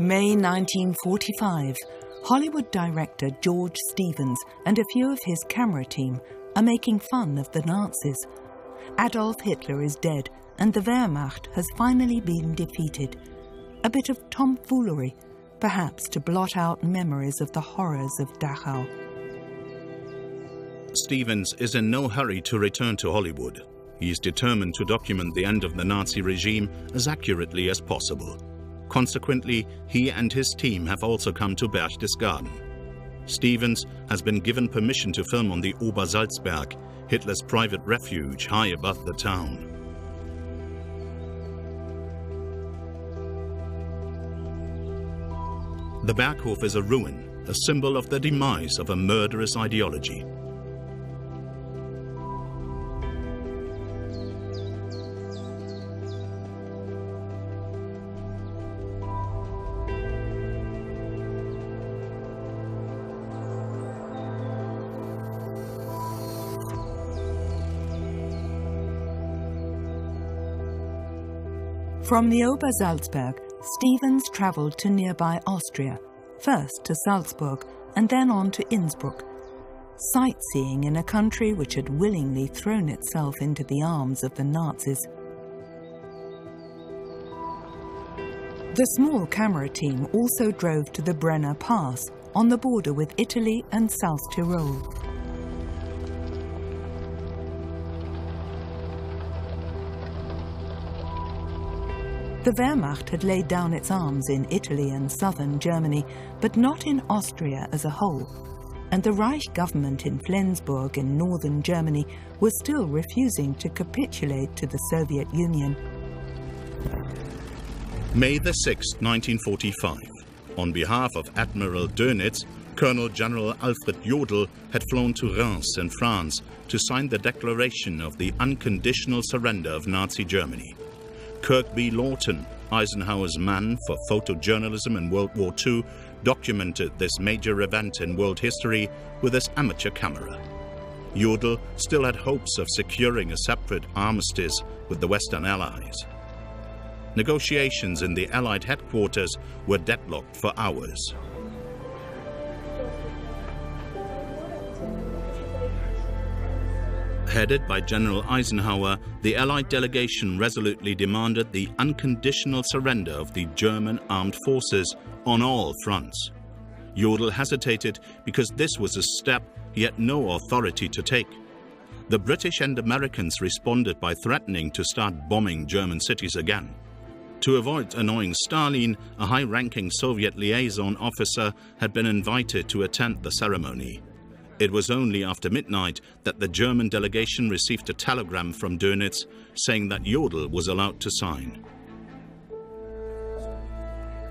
May 1945, Hollywood director George Stevens and a few of his camera team are making fun of the Nazis. Adolf Hitler is dead and the Wehrmacht has finally been defeated. A bit of tomfoolery, perhaps to blot out memories of the horrors of Dachau. Stevens is in no hurry to return to Hollywood. He is determined to document the end of the Nazi regime as accurately as possible. Consequently, he and his team have also come to Berchtesgaden. Stevens has been given permission to film on the Obersalzberg, Hitler's private refuge high above the town. The Berghof is a ruin, a symbol of the demise of a murderous ideology. From the Obersalzberg, Stevens travelled to nearby Austria, first to Salzburg and then on to Innsbruck, sightseeing in a country which had willingly thrown itself into the arms of the Nazis. The small camera team also drove to the Brenner Pass, on the border with Italy and South Tyrol. The Wehrmacht had laid down its arms in Italy and southern Germany, but not in Austria as a whole, and the Reich government in Flensburg in northern Germany was still refusing to capitulate to the Soviet Union. May the 6th, 1945. On behalf of Admiral Dönitz, Colonel General Alfred Jodl had flown to Reims in France to sign the declaration of the unconditional surrender of Nazi Germany. Kirk B. Lawton, Eisenhower's man for photojournalism in World War II, documented this major event in world history with his amateur camera. Jodl still had hopes of securing a separate armistice with the Western Allies. Negotiations in the Allied headquarters were deadlocked for hours. Headed by General Eisenhower, the Allied delegation resolutely demanded the unconditional surrender of the German armed forces on all fronts. Jodl hesitated because this was a step he had no authority to take. The British and Americans responded by threatening to start bombing German cities again. To avoid annoying Stalin, a high-ranking Soviet liaison officer had been invited to attend the ceremony. It was only after midnight that the German delegation received a telegram from Dönitz saying that Jodl was allowed to sign.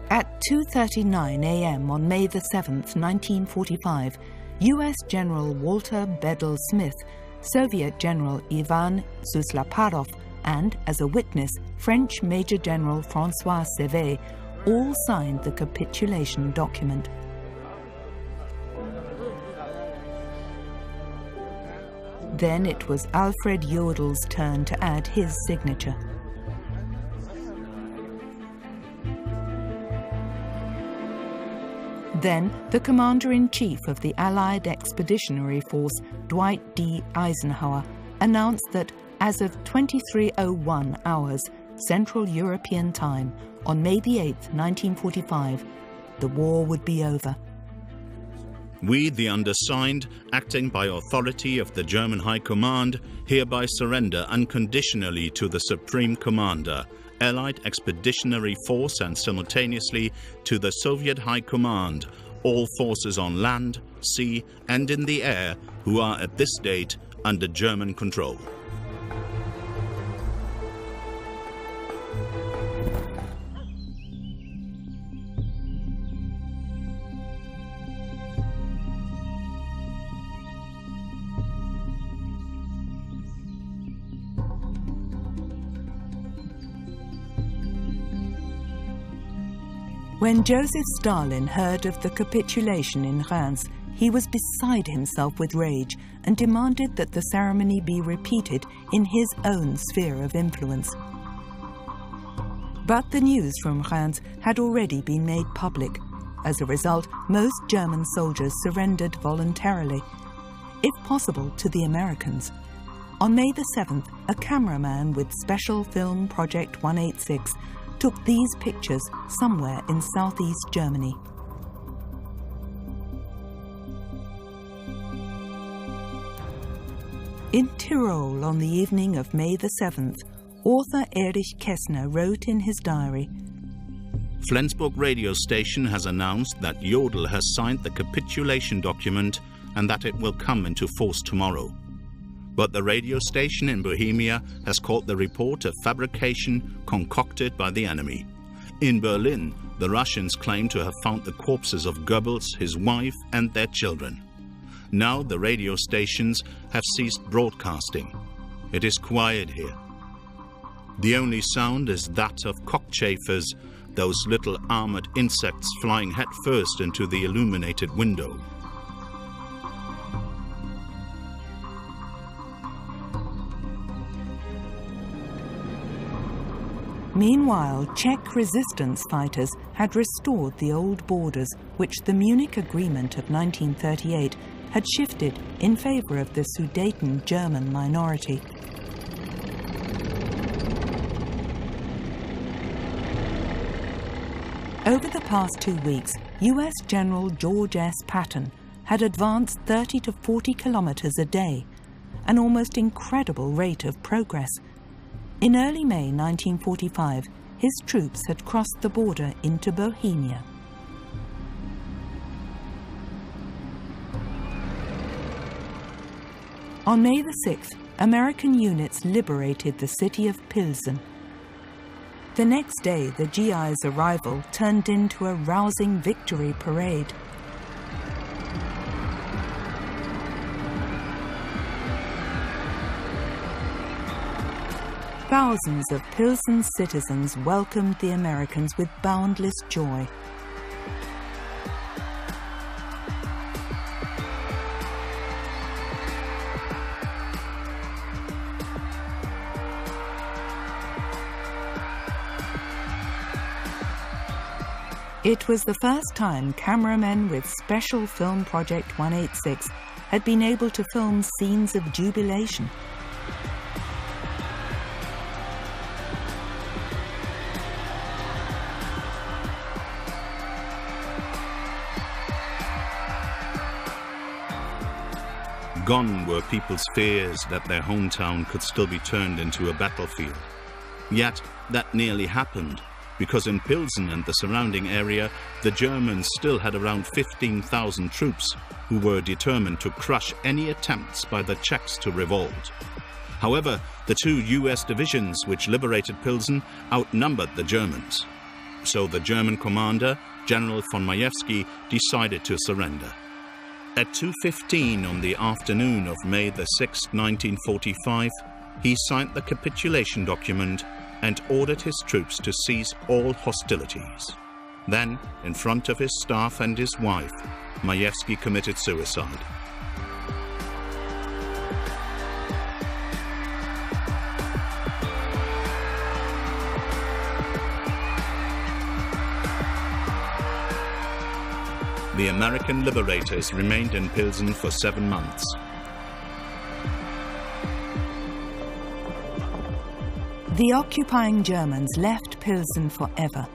At 2:39 a.m. on May the 7th, 1945, US General Walter Bedell Smith, Soviet General Ivan Suslaparov, and, as a witness, French Major General François Sevet all signed the capitulation document. Then it was Alfred Jodl's turn to add his signature. Then the Commander-in-Chief of the Allied Expeditionary Force, Dwight D. Eisenhower, announced that as of 23:01 hours Central European Time on May the 8th, 1945, the war would be over. We, the undersigned, acting by authority of the German High Command, hereby surrender unconditionally to the Supreme Commander, Allied Expeditionary Force, and simultaneously to the Soviet High Command, all forces on land, sea, and in the air who are at this date under German control. When Joseph Stalin heard of the capitulation in Reims, he was beside himself with rage and demanded that the ceremony be repeated in his own sphere of influence. But the news from Reims had already been made public. As a result, most German soldiers surrendered voluntarily, if possible to the Americans. On May the 7th, a cameraman with Special Film Project 186 took these pictures somewhere in southeast Germany. In Tyrol on the evening of May the 7th, author Erich Kästner wrote in his diary, Flensburg radio station has announced that Jodl has signed the capitulation document and that it will come into force tomorrow. But the radio station in Bohemia has called the report a fabrication concocted by the enemy. In Berlin, the Russians claim to have found the corpses of Goebbels, his wife, and their children. Now the radio stations have ceased broadcasting. It is quiet here. The only sound is that of cockchafers, those little armored insects flying headfirst into the illuminated window. Meanwhile, Czech resistance fighters had restored the old borders, which the Munich Agreement of 1938 had shifted in favor of the Sudeten German minority. Over the past 2 weeks, US General George S. Patton had advanced 30 to 40 kilometers a day, an almost incredible rate of progress. In early May 1945, his troops had crossed the border into Bohemia. On May the 6th, American units liberated the city of Pilsen. The next day, the GI's arrival turned into a rousing victory parade. Thousands of Pilsen citizens welcomed the Americans with boundless joy. It was the first time cameramen with Special Film Project 186 had been able to film scenes of jubilation. Gone were people's fears that their hometown could still be turned into a battlefield. Yet that nearly happened, because in Pilsen and the surrounding area, the Germans still had around 15,000 troops who were determined to crush any attempts by the Czechs to revolt. However, the 2 US divisions which liberated Pilsen outnumbered the Germans. So the German commander, General von Majewski, decided to surrender. At 2:15 on the afternoon of May the 6th, 1945, he signed the capitulation document and ordered his troops to cease all hostilities. Then, in front of his staff and his wife, Majewski committed suicide. The American liberators remained in Pilsen for 7 months. The occupying Germans left Pilsen forever.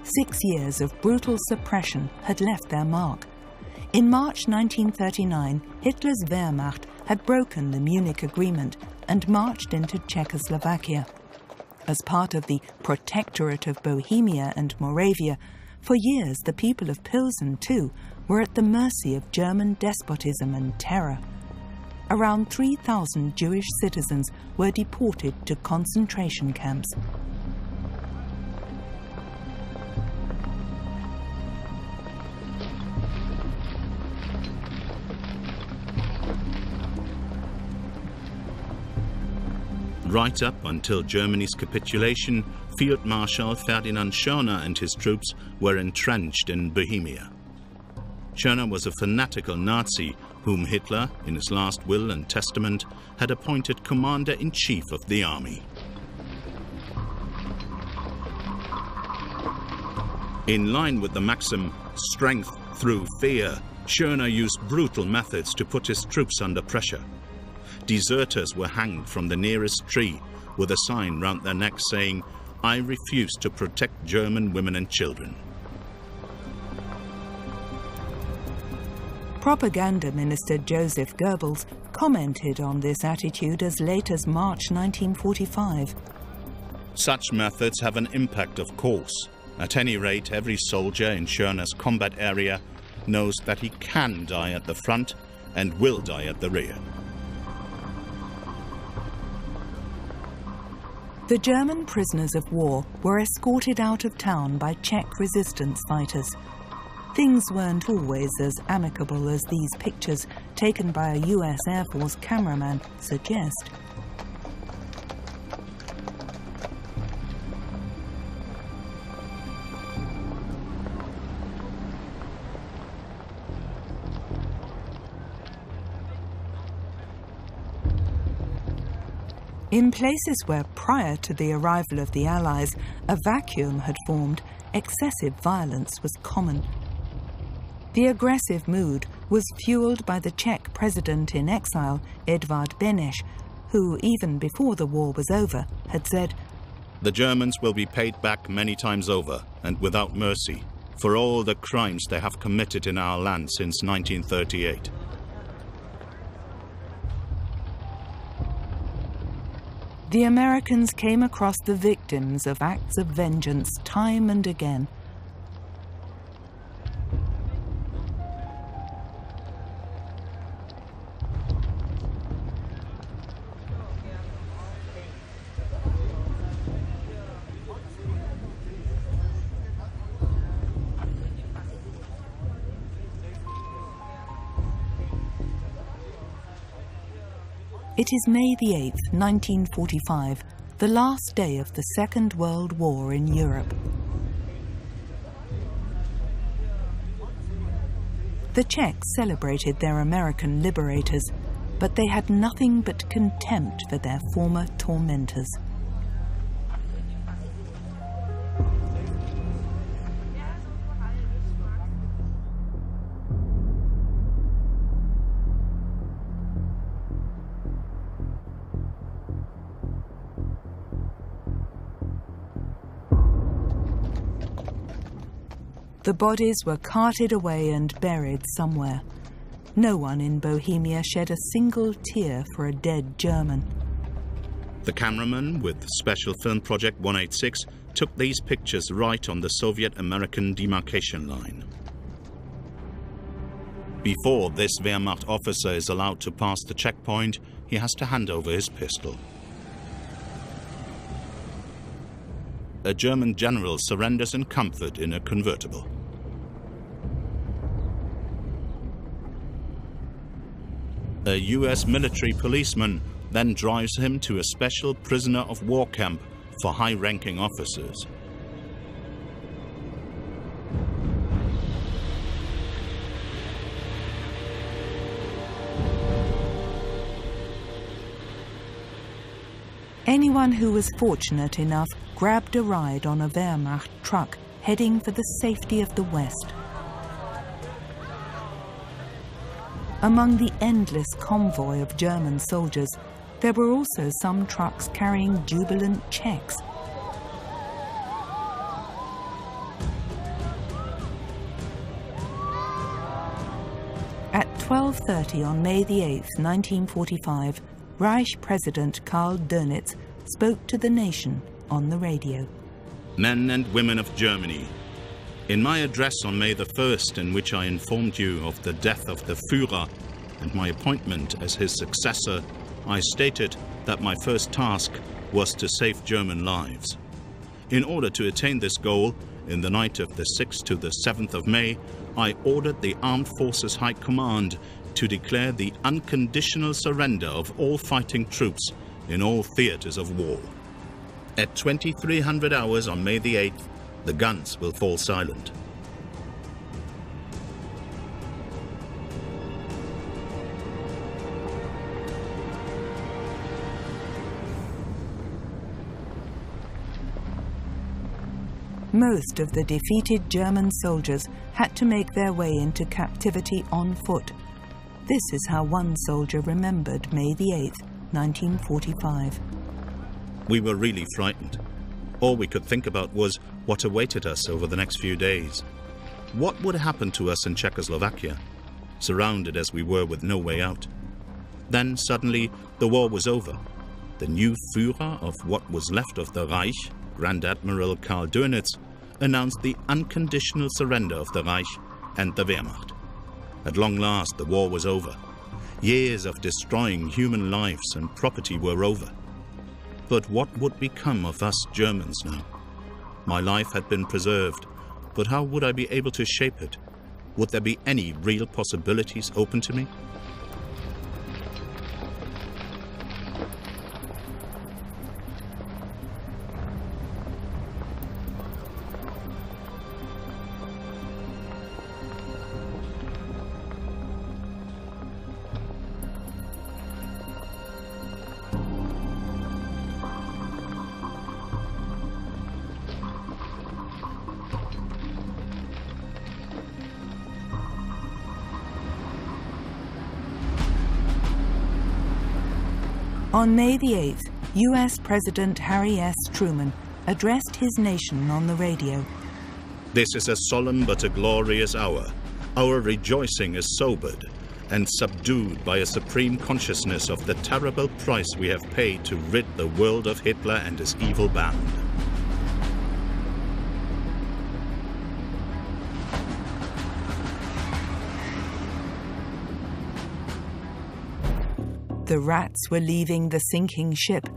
6 years of brutal suppression had left their mark. In March 1939, Hitler's Wehrmacht had broken the Munich Agreement and marched into Czechoslovakia. As part of the Protectorate of Bohemia and Moravia, for years the people of Pilsen, too, were at the mercy of German despotism and terror. Around 3,000 Jewish citizens were deported to concentration camps. Right up until Germany's capitulation, Field Marshal Ferdinand Schörner and his troops were entrenched in Bohemia. Schörner was a fanatical Nazi whom Hitler, in his last will and testament, had appointed commander-in-chief of the army. In line with the maxim, strength through fear, Schörner used brutal methods to put his troops under pressure. Deserters were hanged from the nearest tree with a sign round their necks saying, "I refuse to protect German women and children." Propaganda Minister Joseph Goebbels commented on this attitude as late as March 1945. Such methods have an impact, of course. At any rate, every soldier in Schörner's combat area knows that he can die at the front and will die at the rear. The German prisoners of war were escorted out of town by Czech resistance fighters. Things weren't always as amicable as these pictures taken by a US Air Force cameraman suggest. In places where, prior to the arrival of the Allies, a vacuum had formed, excessive violence was common. The aggressive mood was fueled by the Czech president in exile, Edvard Beneš, who, even before the war was over, had said, "The Germans will be paid back many times over, and without mercy, for all the crimes they have committed in our land since 1938. The Americans came across the victims of acts of vengeance time and again. It is May the 8th, 1945, the last day of the Second World War in Europe. The Czechs celebrated their American liberators, but they had nothing but contempt for their former tormentors. The bodies were carted away and buried somewhere. No one in Bohemia shed a single tear for a dead German. The cameraman with Special Film Project 186 took these pictures right on the Soviet-American demarcation line. Before this Wehrmacht officer is allowed to pass the checkpoint, he has to hand over his pistol. A German general surrenders in comfort in a convertible. A US military policeman then drives him to a special prisoner of war camp for high-ranking officers. Anyone who was fortunate enough grabbed a ride on a Wehrmacht truck heading for the safety of the West. Among the endless convoy of German soldiers, there were also some trucks carrying jubilant Czechs. At 12:30 on May the 8th, 1945, Reich President Karl Dönitz spoke to the nation on the radio. Men and women of Germany, in my address on May the 1st, in which I informed you of the death of the Führer and my appointment as his successor, I stated that my first task was to save German lives. In order to attain this goal, in the night of the 6th to the 7th of May, I ordered the Armed Forces High Command to declare the unconditional surrender of all fighting troops in all theaters of war. At 2300 hours on May the 8th, the guns will fall silent. Most of the defeated German soldiers had to make their way into captivity on foot. This is how one soldier remembered May the 8th, 1945. We were really frightened. All we could think about was what awaited us over the next few days. What would happen to us in Czechoslovakia, surrounded as we were with no way out? Then suddenly the war was over. The new Führer of what was left of the Reich, Grand Admiral Karl Dönitz, announced the unconditional surrender of the Reich and the Wehrmacht. At long last the war was over. Years of destroying human lives and property were over. But what would become of us Germans now? My life had been preserved, but how would I be able to shape it? Would there be any real possibilities open to me? On May the 8th, US President Harry S. Truman addressed his nation on the radio. This is a solemn but a glorious hour. Our rejoicing is sobered and subdued by a supreme consciousness of the terrible price we have paid to rid the world of Hitler and his evil band. The rats were leaving the sinking ship.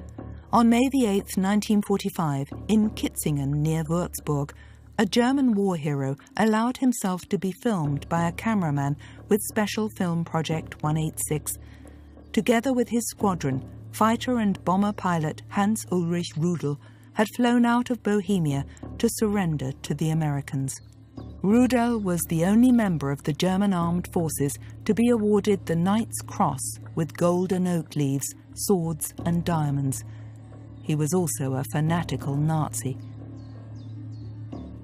On May the 8th, 1945, in Kitzingen near Würzburg, a German war hero allowed himself to be filmed by a cameraman with Special Film Project 186. Together with his squadron, fighter and bomber pilot Hans-Ulrich Rudel had flown out of Bohemia to surrender to the Americans. Rudel was the only member of the German armed forces to be awarded the Knight's Cross with golden oak leaves, swords and diamonds. He was also a fanatical Nazi.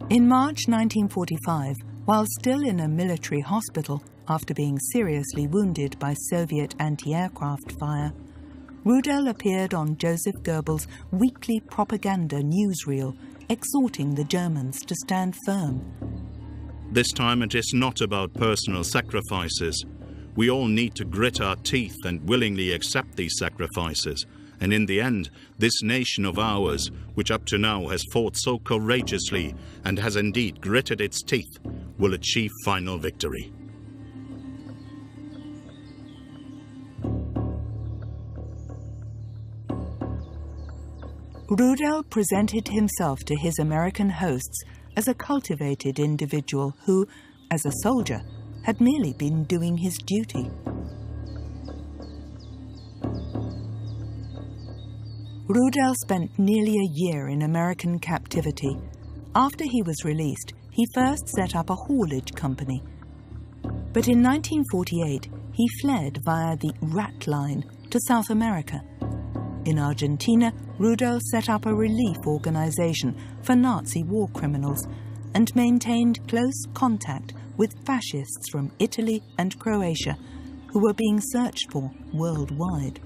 In March 1945, while still in a military hospital after being seriously wounded by Soviet anti-aircraft fire, Rudel appeared on Joseph Goebbels' weekly propaganda newsreel, exhorting the Germans to stand firm. This time it is not about personal sacrifices. We all need to grit our teeth and willingly accept these sacrifices. And in the end, this nation of ours, which up to now has fought so courageously and has indeed gritted its teeth, will achieve final victory. Rudel presented himself to his American hosts as a cultivated individual who, as a soldier, had merely been doing his duty. Rudel spent nearly a year in American captivity. After he was released, he first set up a haulage company. But in 1948, he fled via the Rat Line to South America. In Argentina, Rudel set up a relief organization for Nazi war criminals and maintained close contact with fascists from Italy and Croatia who were being searched for worldwide.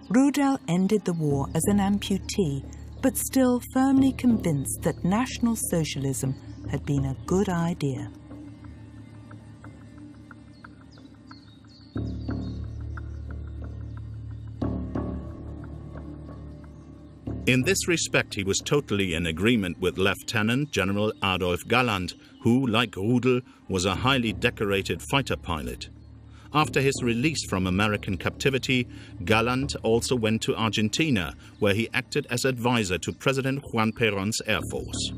Rudel ended the war as an amputee, but still firmly convinced that National Socialism had been a good idea. In this respect, he was totally in agreement with Lieutenant General Adolf Galland, who, like Rudel, was a highly decorated fighter pilot. After his release from American captivity, Galland also went to Argentina, where he acted as advisor to President Juan Perón's Air Force.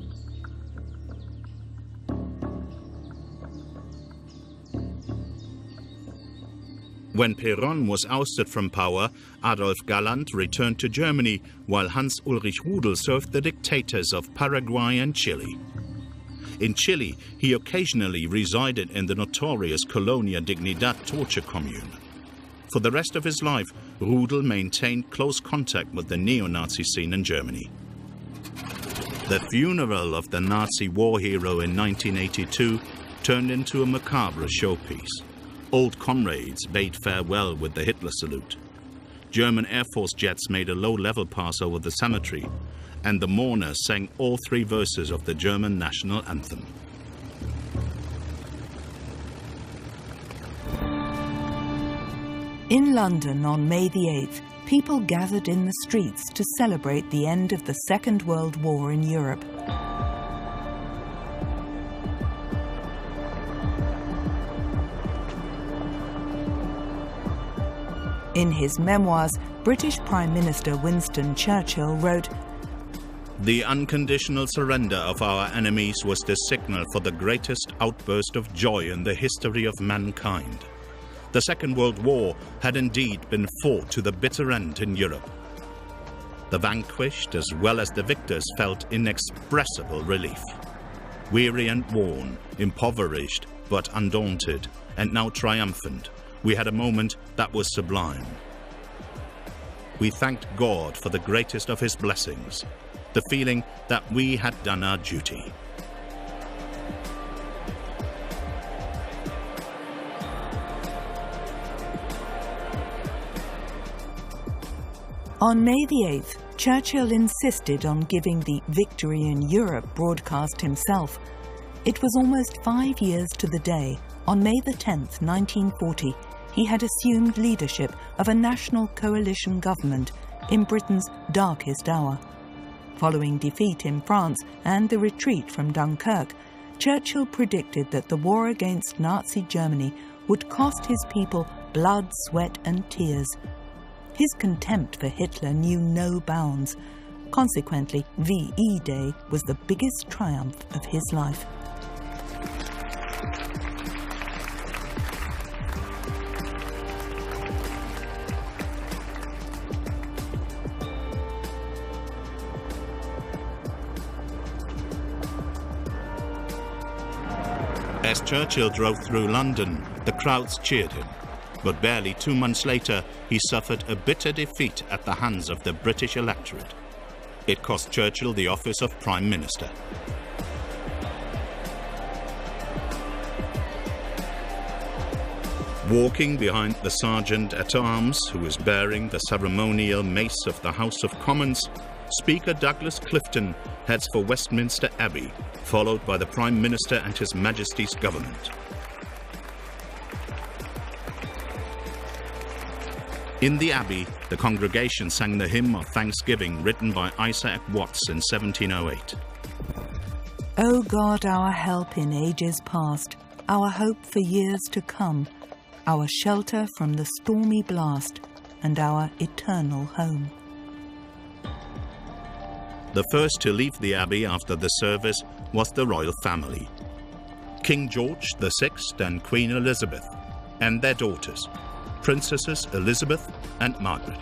When Perón was ousted from power, Adolf Galland returned to Germany, while Hans-Ulrich Rudel served the dictators of Paraguay and Chile. In Chile, he occasionally resided in the notorious Colonia Dignidad torture commune. For the rest of his life, Rudel maintained close contact with the neo-Nazi scene in Germany. The funeral of the Nazi war hero in 1982 turned into a macabre showpiece. Old comrades bade farewell with the Hitler salute. German Air Force jets made a low-level pass over the cemetery, and the mourners sang all three verses of the German national anthem. In London on May the 8th, people gathered in the streets to celebrate the end of the Second World War in Europe. In his memoirs, British Prime Minister Winston Churchill wrote, "The unconditional surrender of our enemies was the signal for the greatest outburst of joy in the history of mankind. The Second World War had indeed been fought to the bitter end in Europe. The vanquished as well as the victors felt inexpressible relief. Weary and worn, impoverished but undaunted, and now triumphant, we had a moment that was sublime. We thanked God for the greatest of his blessings, the feeling that we had done our duty." On May the 8th, Churchill insisted on giving the Victory in Europe broadcast himself. It was almost 5 years to the day, on May the 10th, 1940, he had assumed leadership of a national coalition government in Britain's darkest hour. Following defeat in France and the retreat from Dunkirk, Churchill predicted that the war against Nazi Germany would cost his people blood, sweat and tears. His contempt for Hitler knew no bounds. Consequently, VE Day was the biggest triumph of his life. As Churchill drove through London, the crowds cheered him. But barely 2 months later, he suffered a bitter defeat at the hands of the British electorate. It cost Churchill the office of Prime Minister. Walking behind the Sergeant-at-Arms, who is bearing the ceremonial mace of the House of Commons, Speaker Douglas Clifton heads for Westminster Abbey, followed by the Prime Minister and His Majesty's government. In the Abbey, the congregation sang the hymn of thanksgiving written by Isaac Watts in 1708. O God, our help in ages past, our hope for years to come, our shelter from the stormy blast, and our eternal home. The first to leave the Abbey after the service was the royal family. King George VI and Queen Elizabeth, and their daughters, Princesses Elizabeth and Margaret.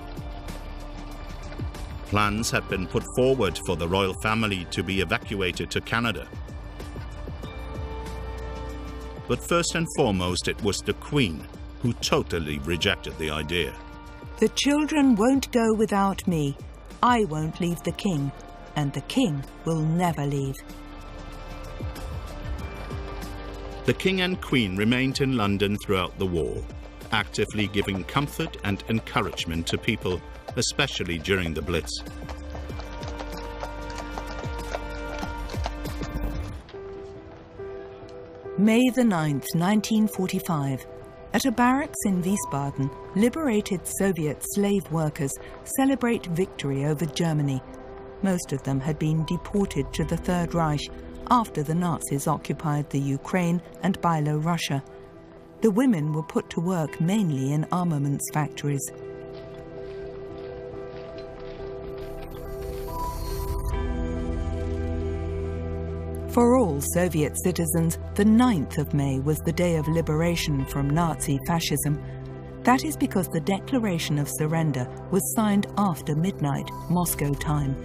Plans had been put forward for the royal family to be evacuated to Canada. But first and foremost, it was the Queen who totally rejected the idea. The children won't go without me. I won't leave the King, and the King will never leave. The King and Queen remained in London throughout the war, actively giving comfort and encouragement to people, especially during the Blitz. May the 9th, 1945. At a barracks in Wiesbaden, liberated Soviet slave workers celebrate victory over Germany. Most of them had been deported to the Third Reich after the Nazis occupied the Ukraine and Belarus. The women were put to work mainly in armaments factories. For all Soviet citizens, the 9th of May was the day of liberation from Nazi fascism. That is because the Declaration of Surrender was signed after midnight, Moscow time.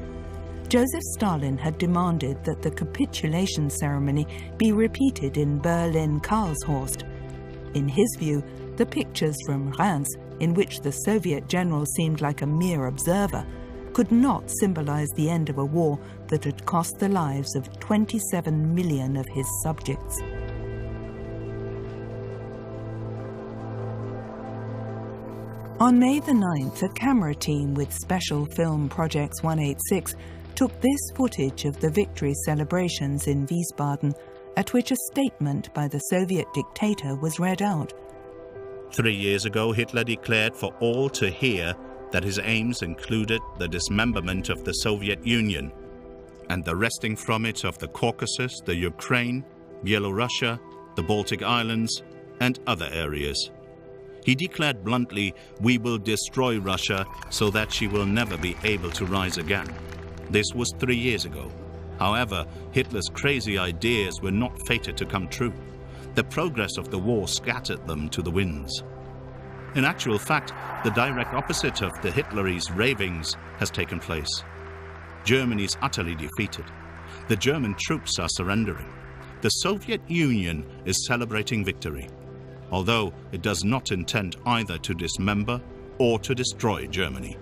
Joseph Stalin had demanded that the capitulation ceremony be repeated in Berlin-Karlshorst. In his view, the pictures from Reims in which the Soviet general seemed like a mere observer, could not symbolize the end of a war that had cost the lives of 27 million of his subjects. On May the 9th, a camera team with Special Film Projects 186 took this footage of the victory celebrations in Wiesbaden, at which a statement by the Soviet dictator was read out. 3 years ago, Hitler declared for all to hear that his aims included the dismemberment of the Soviet Union and the wresting from it of the Caucasus, the Ukraine, Belorussia, the Baltic Islands, and other areas. He declared bluntly, "We will destroy Russia so that she will never be able to rise again." This was 3 years ago. However, Hitler's crazy ideas were not fated to come true. The progress of the war scattered them to the winds. In actual fact, the direct opposite of the Hitlerese ravings has taken place. Germany is utterly defeated. The German troops are surrendering. The Soviet Union is celebrating victory, although it does not intend either to dismember or to destroy Germany.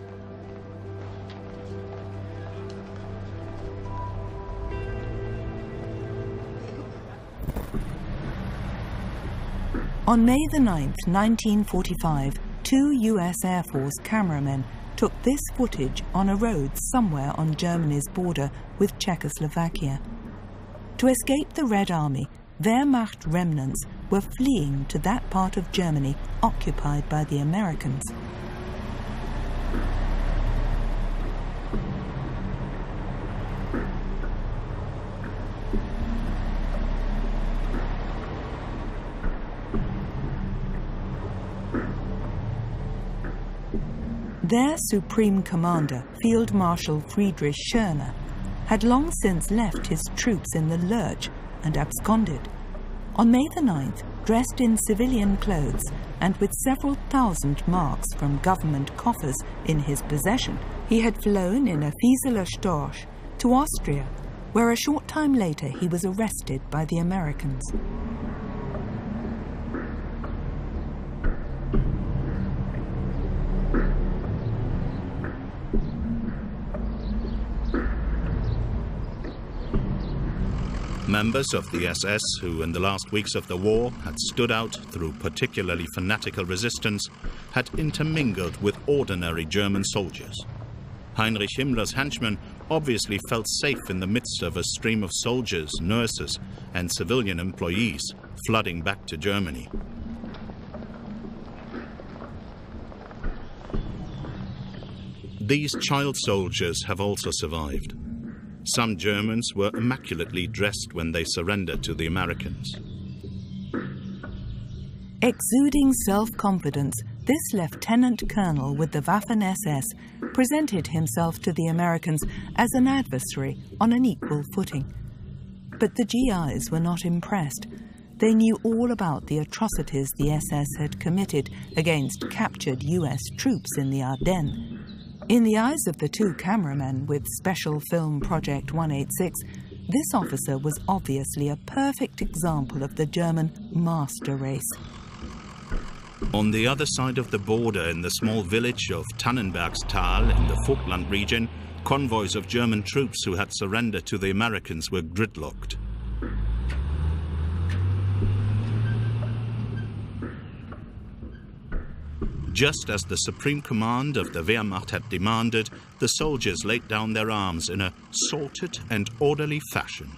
On May the 9th, 1945, 2 US Air Force cameramen took this footage on a road somewhere on Germany's border with Czechoslovakia. To escape the Red Army, Wehrmacht remnants were fleeing to that part of Germany occupied by the Americans. Their supreme commander, Field Marshal Friedrich Schörner, had long since left his troops in the lurch and absconded. On May the 9th, dressed in civilian clothes and with several thousand marks from government coffers in his possession, he had flown in a Fieseler Storch to Austria, where a short time later he was arrested by the Americans. Members of the SS, who in the last weeks of the war had stood out through particularly fanatical resistance, had intermingled with ordinary German soldiers. Heinrich Himmler's henchmen obviously felt safe in the midst of a stream of soldiers, nurses, and civilian employees flooding back to Germany. These child soldiers have also survived. Some Germans were immaculately dressed when they surrendered to the Americans. Exuding self-confidence, this lieutenant colonel with the Waffen-SS presented himself to the Americans as an adversary on an equal footing. But the GIs were not impressed. They knew all about the atrocities the SS had committed against captured US troops in the Ardennes. In the eyes of the 2 cameramen with Special Film Project 186, this officer was obviously a perfect example of the German master race. On the other side of the border, in the small village of Tannenbergstal in the Vogtland region, convoys of German troops who had surrendered to the Americans were gridlocked. Just as the Supreme Command of the Wehrmacht had demanded, the soldiers laid down their arms in a sorted and orderly fashion.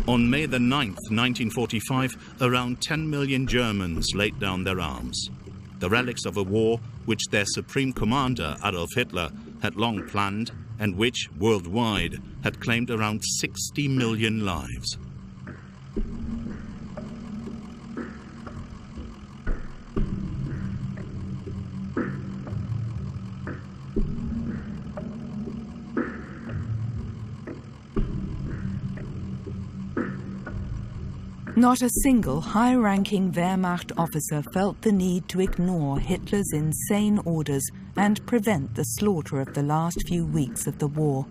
On May the 9th, 1945, around 10 million Germans laid down their arms, the relics of a war which their Supreme Commander, Adolf Hitler, had long planned and which, worldwide, had claimed around 60 million lives. Not a single high-ranking Wehrmacht officer felt the need to ignore Hitler's insane orders and prevent the slaughter of the last few weeks of the war.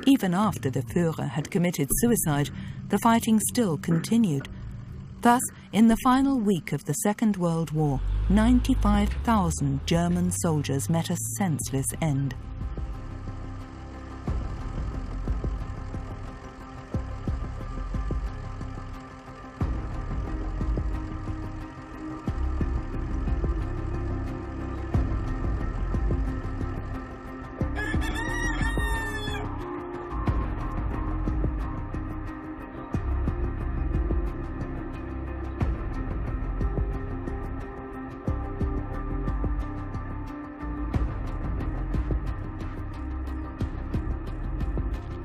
Even after the Führer had committed suicide, the fighting still continued. Thus, in the final week of the Second World War, 95,000 German soldiers met a senseless end.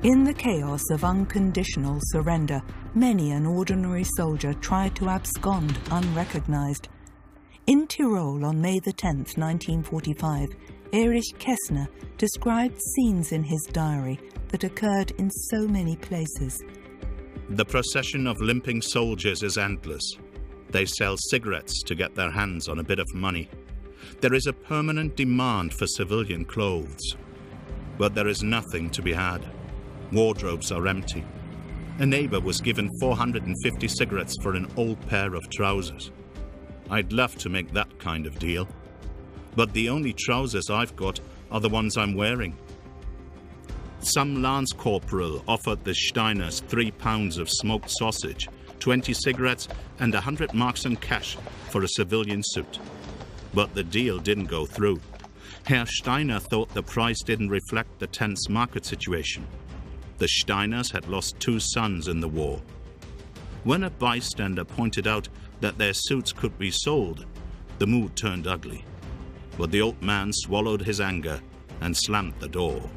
In the chaos of unconditional surrender, many an ordinary soldier tried to abscond unrecognized. In Tyrol on May 10, 1945, Erich Kästner described scenes in his diary that occurred in so many places. The procession of limping soldiers is endless. They sell cigarettes to get their hands on a bit of money. There is a permanent demand for civilian clothes. But there is nothing to be had. Wardrobes are empty. A neighbor was given 450 cigarettes for an old pair of trousers. I'd love to make that kind of deal. But the only trousers I've got are the ones I'm wearing. Some lance corporal offered the Steiners 3 pounds of smoked sausage, 20 cigarettes and 100 marks in cash for a civilian suit. But the deal didn't go through. Herr Steiner thought the price didn't reflect the tense market situation. The Steiners had lost 2 sons in the war. When a bystander pointed out that their suits could be sold, the mood turned ugly. But the old man swallowed his anger and slammed the door.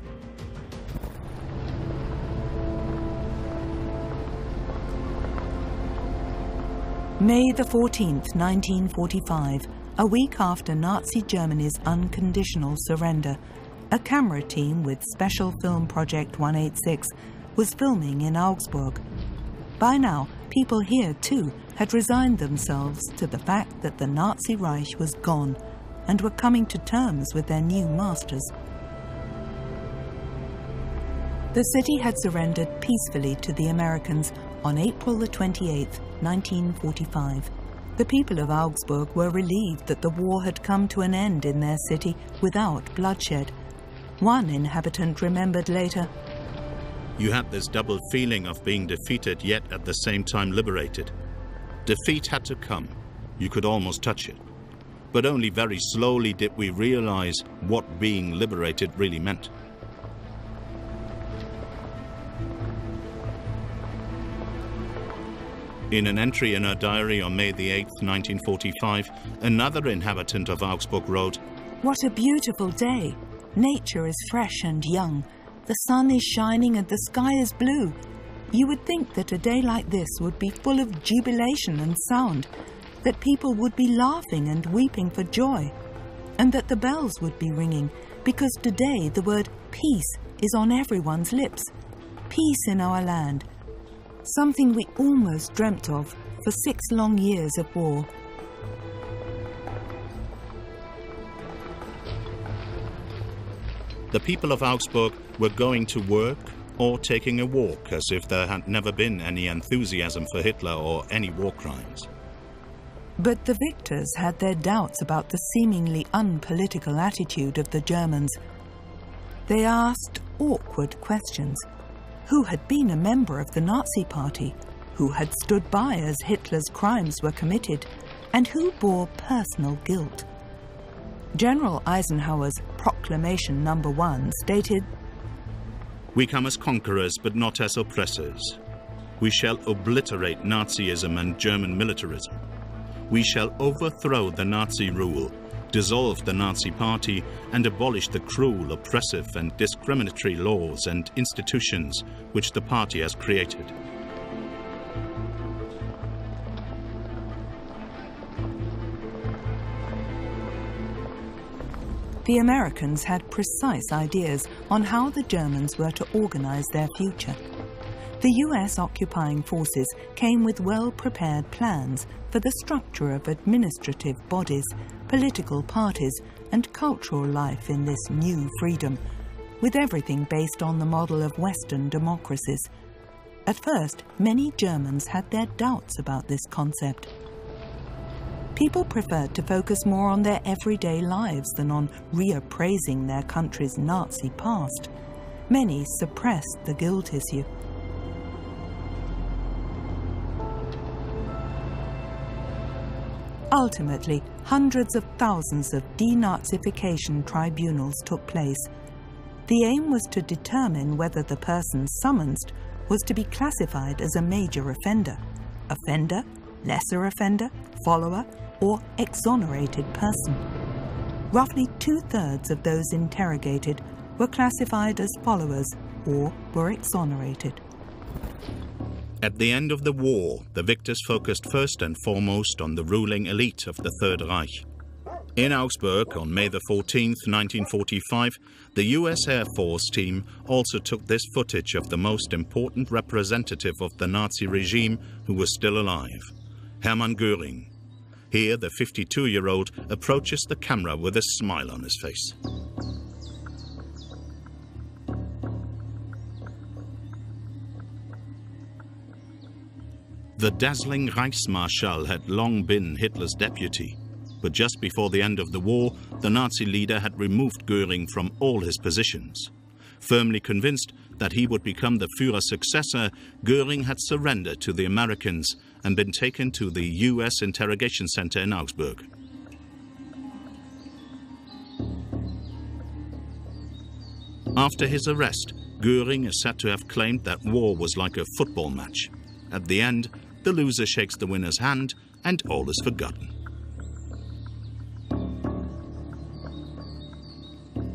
May 14, 1945, a week after Nazi Germany's unconditional surrender, a camera team with Special Film Project 186 was filming in Augsburg. By now, people here too had resigned themselves to the fact that the Nazi Reich was gone and were coming to terms with their new masters. The city had surrendered peacefully to the Americans on April 28, 1945. The people of Augsburg were relieved that the war had come to an end in their city without bloodshed. One inhabitant remembered later, "You had this double feeling of being defeated yet at the same time liberated. Defeat had to come. You could almost touch it. But only very slowly did we realize what being liberated really meant." In an entry in her diary on May 8, 1945, another inhabitant of Augsburg wrote, "What a beautiful day! Nature is fresh and young. The sun is shining and the sky is blue. You would think that a day like this would be full of jubilation and sound, that people would be laughing and weeping for joy, and that the bells would be ringing, because today the word peace is on everyone's lips. Peace in our land. Something we almost dreamt of for 6 long years of war." The people of Augsburg were going to work or taking a walk as if there had never been any enthusiasm for Hitler or any war crimes. But the victors had their doubts about the seemingly unpolitical attitude of the Germans. They asked awkward questions. Who had been a member of the Nazi Party? Who had stood by as Hitler's crimes were committed? And who bore personal guilt? General Eisenhower's Proclamation No. 1 stated, "We come as conquerors, but not as oppressors. We shall obliterate Nazism and German militarism. We shall overthrow the Nazi rule, dissolve the Nazi Party, and abolish the cruel, oppressive, and discriminatory laws and institutions which the party has created." The Americans had precise ideas on how the Germans were to organize their future. The US occupying forces came with well-prepared plans for the structure of administrative bodies, political parties, and cultural life in this new freedom, with everything based on the model of Western democracies. At first, many Germans had their doubts about this concept. People preferred to focus more on their everyday lives than on reappraising their country's Nazi past. Many suppressed the guilt issue. Ultimately, hundreds of thousands of denazification tribunals took place. The aim was to determine whether the person summoned was to be classified as a major offender, lesser offender, follower, or exonerated person. Roughly 2/3 of those interrogated were classified as followers or were exonerated. At the end of the war, the victors focused first and foremost on the ruling elite of the Third Reich. In Augsburg, on May the 14th, 1945, the US Air Force team also took this footage of the most important representative of the Nazi regime who was still alive, Hermann Göring. Here, the 52-year-old approaches the camera with a smile on his face. The dazzling Reichsmarschall had long been Hitler's deputy, but just before the end of the war, the Nazi leader had removed Göring from all his positions. Firmly convinced that he would become the Führer's successor, Göring had surrendered to the Americans and been taken to the US interrogation center in Augsburg. After his arrest, Göring is said to have claimed that war was like a football match. At the end, the loser shakes the winner's hand and all is forgotten.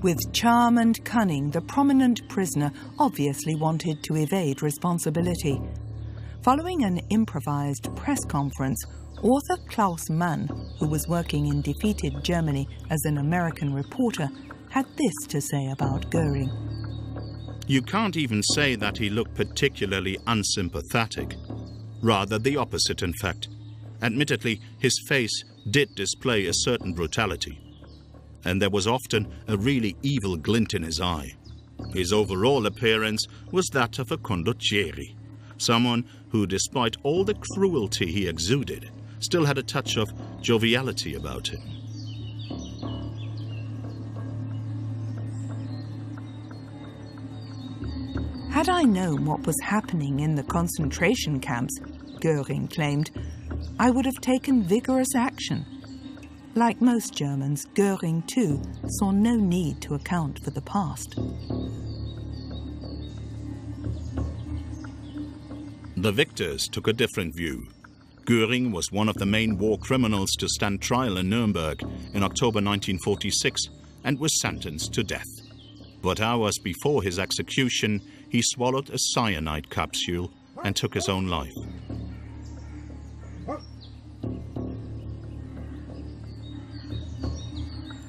With charm and cunning, the prominent prisoner obviously wanted to evade responsibility. Following an improvised press conference, author Klaus Mann, who was working in defeated Germany as an American reporter, had this to say about Göring. You can't even say that he looked particularly unsympathetic. Rather the opposite, in fact. Admittedly, his face did display a certain brutality. And there was often a really evil glint in his eye. His overall appearance was that of a condottieri, someone who, despite all the cruelty he exuded, still had a touch of joviality about him. Had I known what was happening in the concentration camps, Göring claimed, I would have taken vigorous action. Like most Germans, Göring too saw no need to account for the past. The victors took a different view. Göring was one of the main war criminals to stand trial in Nuremberg in October 1946 and was sentenced to death. But hours before his execution, he swallowed a cyanide capsule and took his own life.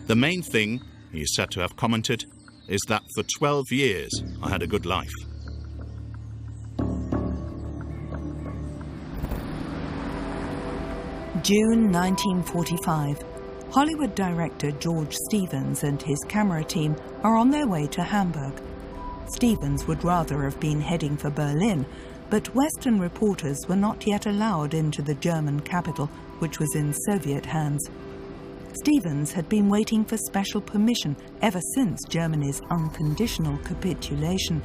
The main thing, he is said to have commented, is that for 12 years I had a good life. June 1945. Hollywood director George Stevens and his camera team are on their way to Hamburg. Stevens would rather have been heading for Berlin, but Western reporters were not yet allowed into the German capital, which was in Soviet hands. Stevens had been waiting for special permission ever since Germany's unconditional capitulation.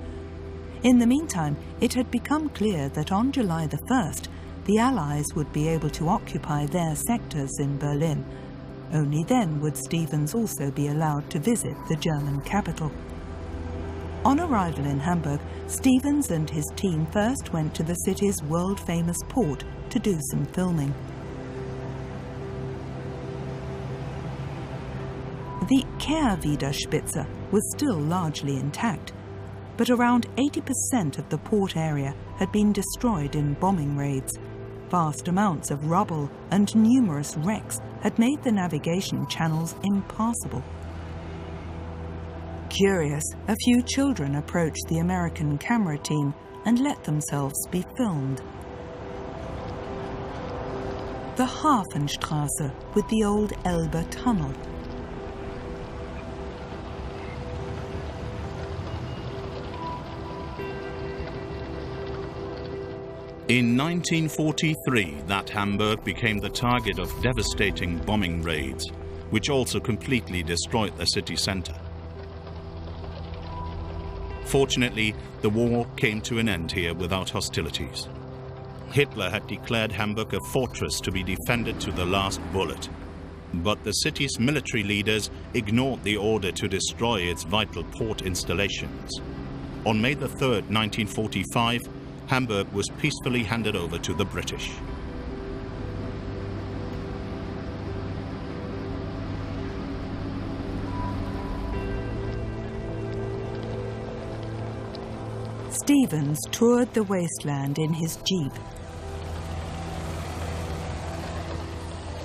In the meantime, it had become clear that on July the 1st, the Allies would be able to occupy their sectors in Berlin. Only then would Stevens also be allowed to visit the German capital. On arrival in Hamburg, Stevens and his team first went to the city's world-famous port to do some filming. The Kehrwiederspitze was still largely intact, but around 80% of the port area had been destroyed in bombing raids. Vast amounts of rubble and numerous wrecks had made the navigation channels impassable. Curious, a few children approached the American camera team and let themselves be filmed. The Hafenstraße with the old Elbe tunnel. In 1943, that Hamburg became the target of devastating bombing raids, which also completely destroyed the city centre. Fortunately, the war came to an end here without hostilities. Hitler had declared Hamburg a fortress to be defended to the last bullet. But the city's military leaders ignored the order to destroy its vital port installations. On May 3rd, 1945, Hamburg was peacefully handed over to the British. Stevens toured the wasteland in his jeep.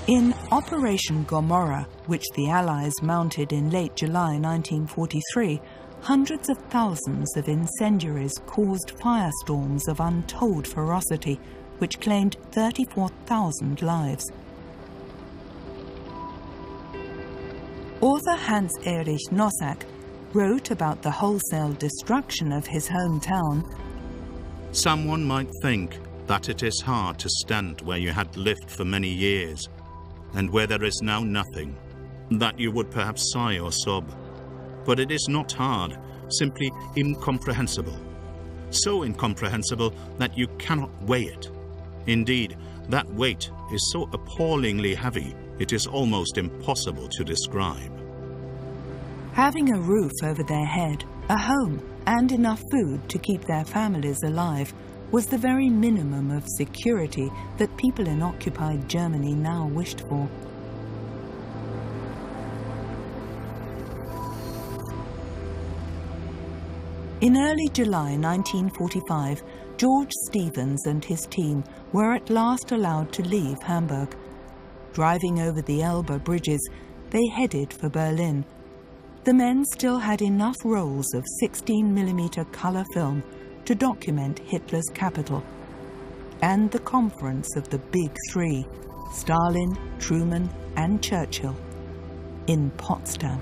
In Operation Gomorrah, which the Allies mounted in late July 1943, hundreds of thousands of incendiaries caused firestorms of untold ferocity, which claimed 34,000 lives. Author Hans Erich Nossack wrote about the wholesale destruction of his hometown. Someone might think that it is hard to stand where you had lived for many years, and where there is now nothing, that you would perhaps sigh or sob. But it is not hard, simply incomprehensible. So incomprehensible that you cannot weigh it. Indeed, that weight is so appallingly heavy, it is almost impossible to describe. Having a roof over their head, a home, and enough food to keep their families alive was the very minimum of security that people in occupied Germany now wished for. In early July 1945, George Stevens and his team were at last allowed to leave Hamburg. Driving over the Elbe bridges, they headed for Berlin. The men still had enough rolls of 16mm colour film to document Hitler's capital and the conference of the Big Three, Stalin, Truman and Churchill, in Potsdam.